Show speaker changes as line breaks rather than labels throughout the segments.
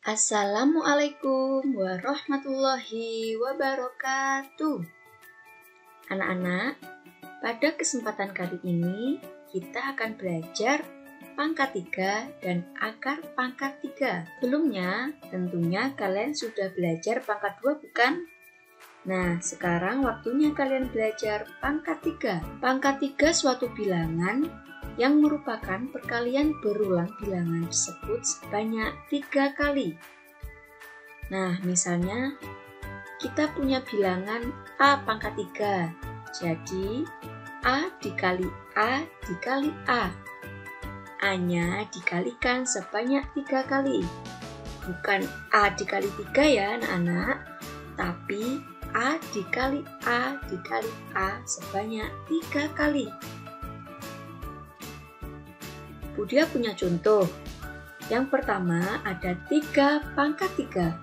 Assalamualaikum warahmatullahi wabarakatuh. Anak-anak, pada kesempatan kali ini kita akan belajar pangkat 3 dan akar pangkat 3. Sebelumnya tentunya kalian sudah belajar pangkat 2 bukan? Nah, sekarang waktunya kalian belajar pangkat 3. Pangkat 3 suatu bilangan yang merupakan perkalian berulang bilangan tersebut sebanyak 3 kali. Nah, misalnya kita punya bilangan A pangkat 3. Jadi, A dikali A dikali A. A-nya dikalikan sebanyak 3 kali. Bukan A dikali 3 ya anak-anak, tapi A dikali A dikali A sebanyak 3 kali. Budia punya contoh. Yang pertama ada 3 pangkat 3.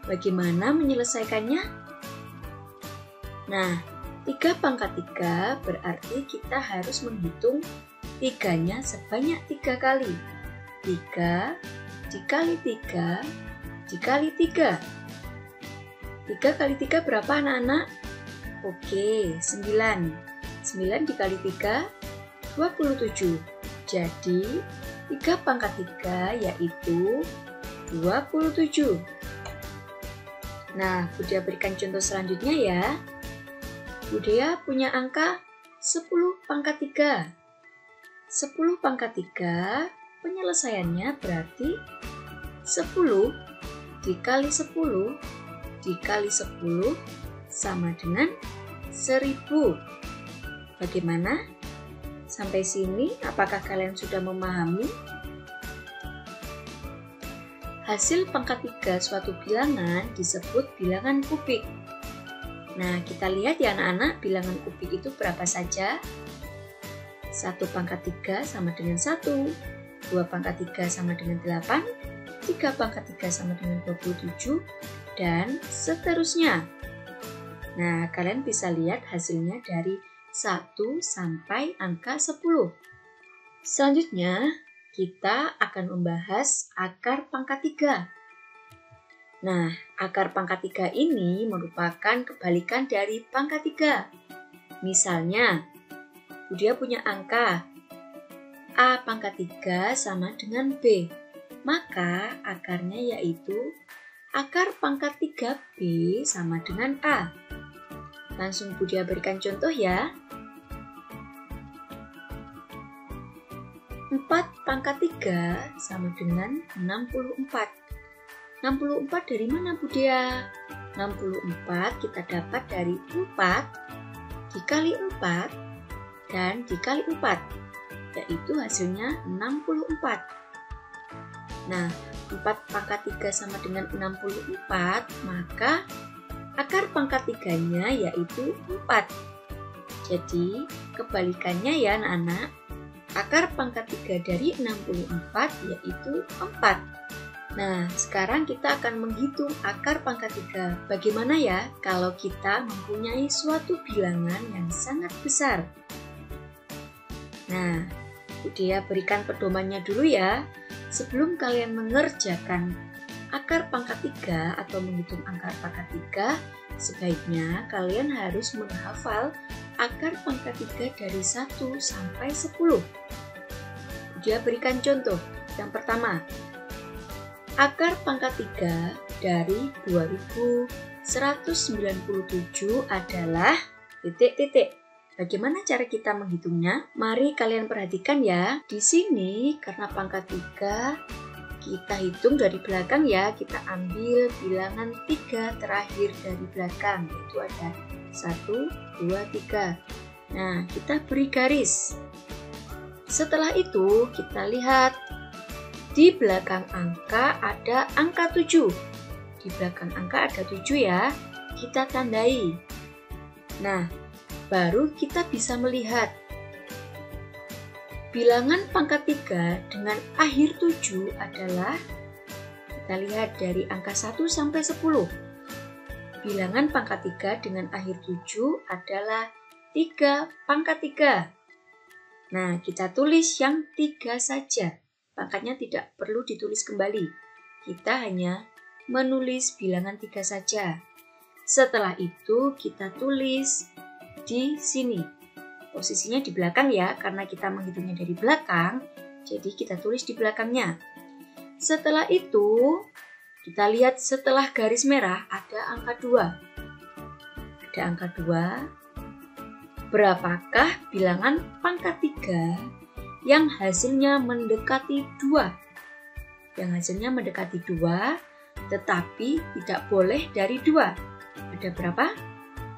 Bagaimana menyelesaikannya? Nah, 3 pangkat 3 berarti kita harus menghitung 3-nya sebanyak 3 kali. 3 dikali 3 dikali 3. 3 kali 3 berapa anak-anak? Oke, 9. 9 dikali 3, 27. Jadi, 3 pangkat 3 yaitu 27. Nah, Budia berikan contoh selanjutnya ya. Budia punya angka 10 pangkat 3. 10 pangkat 3, penyelesaiannya berarti 10 dikali 10 dikali 10 sama dengan 1000. Bagaimana? Sampai sini, apakah kalian sudah memahami? Hasil pangkat 3 suatu bilangan disebut bilangan kubik. Nah, kita lihat ya anak-anak, bilangan kubik itu berapa saja? 1 pangkat 3 sama dengan 1, 2 pangkat 3 sama dengan 8, 3 pangkat 3 sama dengan 27, dan seterusnya. Nah, kalian bisa lihat hasilnya dari 1 sampai angka 10. Selanjutnya, kita akan membahas akar pangkat 3. Nah, akar pangkat 3 ini merupakan kebalikan dari pangkat 3. Misalnya, Budia punya angka A pangkat 3 sama dengan B. Maka akarnya yaitu akar pangkat 3B sama dengan A. Langsung Budia berikan contoh ya. 4 pangkat 3 sama dengan 64. 64 dari mana Budia? 64 kita dapat dari 4 dikali 4 dan dikali 4, yaitu hasilnya 64. Nah, 4 pangkat 3 sama dengan 64, maka akar pangkat 3-nya yaitu 4. Jadi, kebalikannya ya anak-anak. Akar pangkat 3 dari 64 yaitu 4. Nah, sekarang kita akan menghitung akar pangkat 3. Bagaimana ya kalau kita mempunyai suatu bilangan yang sangat besar? Nah, Budia berikan pedomannya dulu ya. Sebelum kalian mengerjakan akar pangkat 3 atau menghitung akar pangkat 3, sebaiknya kalian harus menghafal akar pangkat 3 dari 1 sampai 10. Dia berikan contoh. Yang pertama, akar pangkat 3 dari 2197 adalah titik-titik. Bagaimana cara kita menghitungnya? Mari kalian perhatikan ya. Di sini karena pangkat 3, kita hitung dari belakang ya. Kita ambil bilangan 3 terakhir dari belakang. Itu ada 1, 2, 3. Nah, kita beri garis. Setelah itu, kita lihat di belakang angka ada angka 7. Di belakang angka ada 7 ya. Kita tandai. Nah, baru kita bisa melihat bilangan pangkat 3 dengan akhir 7 adalah, kita lihat dari angka 1 sampai 10. Bilangan pangkat 3 dengan akhir 7 adalah 3 pangkat 3. Nah, kita tulis yang 3 saja. Pangkatnya tidak perlu ditulis kembali. kita hanya menulis bilangan 3 saja. Setelah itu kita tulis di sini. Posisinya di belakang ya, karena kita menghitungnya dari belakang, jadi kita tulis di belakangnya. Setelah itu, kita lihat setelah garis merah ada angka 2. Ada angka 2. Berapakah bilangan pangkat 3 yang hasilnya mendekati 2? Yang hasilnya mendekati 2, tetapi tidak boleh dari 2. Ada berapa?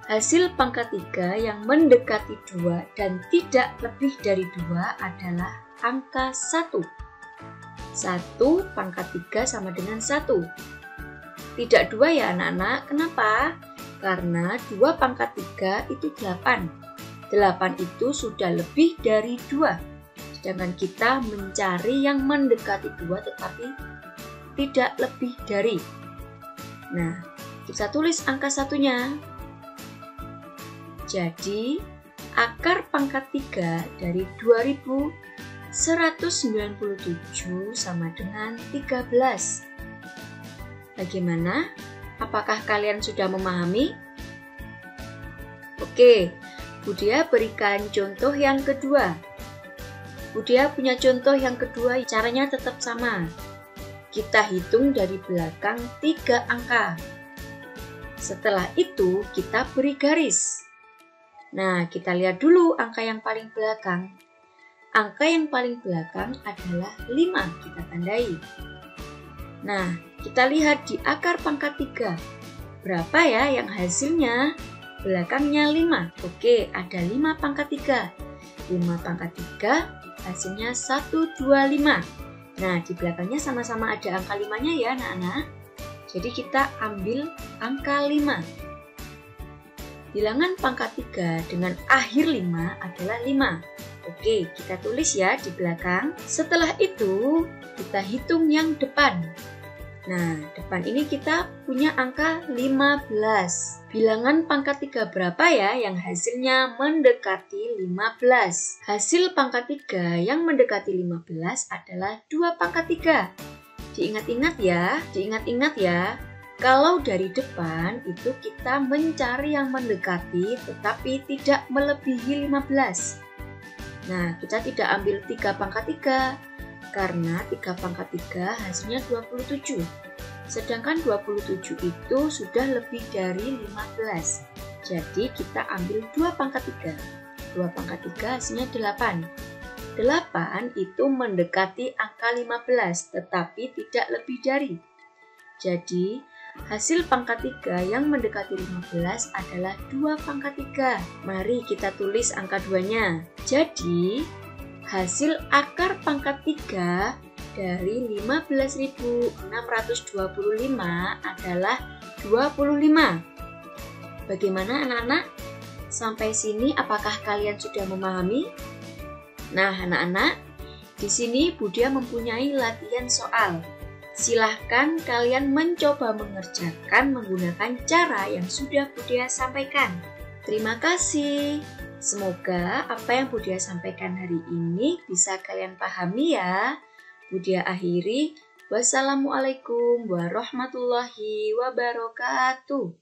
Hasil pangkat 3 yang mendekati 2 dan tidak lebih dari 2 adalah angka 1. 1 pangkat 3 sama dengan 1. Tidak 2 ya anak-anak. Kenapa? Karena 2 pangkat 3 itu 8. 8 itu sudah lebih dari 2. Sedangkan kita mencari yang mendekati 2 tetapi tidak lebih dari. Nah, kita tulis angka satunya. Jadi, akar pangkat 3 dari 2197 sama dengan 13. Bagaimana? Apakah kalian sudah memahami? Oke, Budia berikan contoh yang kedua. Budia punya contoh yang kedua, caranya tetap sama. Kita hitung dari belakang 3 angka. Setelah itu kita beri garis. Nah, kita lihat dulu angka yang paling belakang. Angka yang paling belakang adalah 5, kita tandai. Nah, kita lihat di akar pangkat 3. Berapa ya yang hasilnya? Belakangnya 5. Oke, ada 5 pangkat 3. 5 pangkat 3, hasilnya 125. Nah, di belakangnya sama-sama ada angka 5-nya ya anak-anak. Jadi kita ambil angka 5. Bilangan pangkat 3 dengan akhir 5 adalah 5. Oke, kita tulis ya di belakang. Setelah itu, kita hitung yang depan. Nah, depan ini kita punya angka 15. Bilangan pangkat 3 berapa ya yang hasilnya mendekati 15? Hasil pangkat 3 yang mendekati 15 adalah 2 pangkat 3. Diingat-ingat ya. Kalau dari depan itu kita mencari yang mendekati tetapi tidak melebihi 15. Nah, kita tidak ambil 3 pangkat 3 karena 3 pangkat 3 hasilnya 27. Sedangkan 27 itu sudah lebih dari 15. Jadi kita ambil 2 pangkat 3. 2 pangkat 3 hasilnya 8. 8 itu mendekati angka 15 tetapi tidak lebih dari. Jadi hasil pangkat 3 yang mendekati 15 adalah 2 pangkat 3. Mari kita tulis angka 2-nya. Jadi hasil akar pangkat 3 dari 15.625 adalah 25. Bagaimana anak-anak? Sampai sini apakah kalian sudah memahami? Nah anak-anak, di sini Budia mempunyai latihan soal. Silahkan kalian mencoba mengerjakan menggunakan cara yang sudah Budia sampaikan. Terima kasih. Semoga apa yang Budia sampaikan hari ini bisa kalian pahami ya. Budia akhiri. Wassalamualaikum warahmatullahi wabarakatuh.